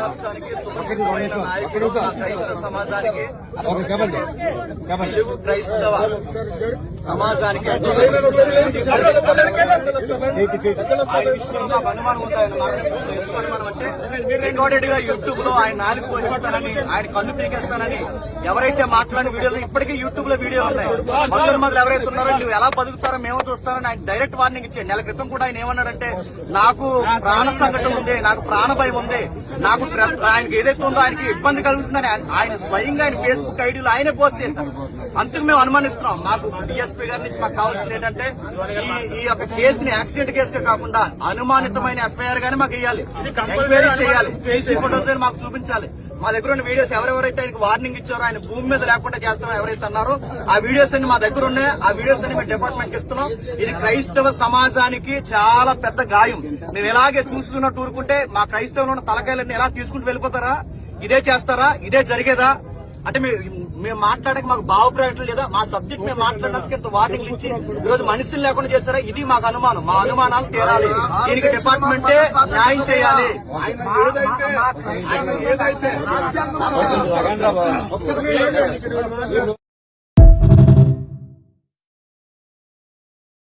రాష్ట్రానికి సుఖమైన నాయకుడు క్రైస్తవ సమాజానికి తెలుగు క్రైస్తవ సమాజానికి ఆ విషయంలో మాకు అనుమానం ఉంది. ఆయన ఎందుకు అనుమానం అంటే రికార్డెడ్ గా యూట్యూబ్ లో ఆయన నాలుగు పోషిస్తానని, ఆయన కన్ను పీకేస్తానని ఎవరైతే మాట్లాడిన వీడియోలు ఇప్పటికీ యూట్యూబ్ లో వీడియోలు ఉన్నాయి. మొదటి మొదలు ఎవరైతే ఉన్నారో నువ్వు ఎలా బతుకుతారో మేము చూస్తారని ఆయన డైరెక్ట్ వార్నింగ్ ఇచ్చాడు. నెల క్రితం కూడా ఆయన ఏమన్నాడంటే నాకు ప్రాణ సంకటం ఉంది, నాకు ప్రాణ భయం ఉంది, నాకు ఆయనకి ఏదైతే ఉందో ఆయనకి ఇబ్బంది కలుగుతుందని ఆయన స్వయంగా ఆయన ఫేస్బుక్ ఐడీలో ఆయనే పోస్ట్ చేశారు. అందుకు మేము అనుమానిస్తున్నాం. మాకు డిఎస్పీ గారి నుంచి మాకు కావాల్సింది ఏంటంటే ఈ యొక్క కేసుని యాక్సిడెంట్ కేసుగా కాకుండా అనుమానితమైన ఎఫ్ఐఆర్ గానీ మాకు ఇవ్వాలి, ఎంక్వైరీ చేయాలి, సీసీ ఫోటోస్ మాకు చూపించాలి. మా దగ్గర ఉన్న వీడియోస్ ఎవరెవరైతే ఆయనకు వార్నింగ్ ఇచ్చారో, ఆయన భూమి మీద లేకుండా చేస్తామో ఎవరైతే అన్నారో ఆ వీడియోస్ అన్ని మా దగ్గర ఉన్నాయి. ఆ వీడియోస్ అన్ని మేము డిపార్ట్మెంట్ ఇస్తున్నాం. ఇది క్రైస్తవ సమాజానికి చాలా పెద్ద గాయం. మేము ఎలాగే చూస్తున్నట్టు ఊరుకుంటే మా క్రైస్తవులు ఉన్న తలకాయలన్నీ ఎలా తీసుకుంటూ వెళ్ళిపోతారా? ఇదే చేస్తారా? ఇదే జరిగేదా? అంటే మేము మాట్లాడక మాకు భావప్రకటన లేదా? మా సబ్జెక్ట్ మేము మాట్లాడినందుకు ఇంత వార్నింగ్లు ఇచ్చి ఈరోజు మనుషులు లేకుండా చేస్తారా? ఇది మాకు అనుమానం. మా అనుమానాలు తీరాలి. దీనికి డిపార్ట్మెంటే న్యాయం చేయాలి.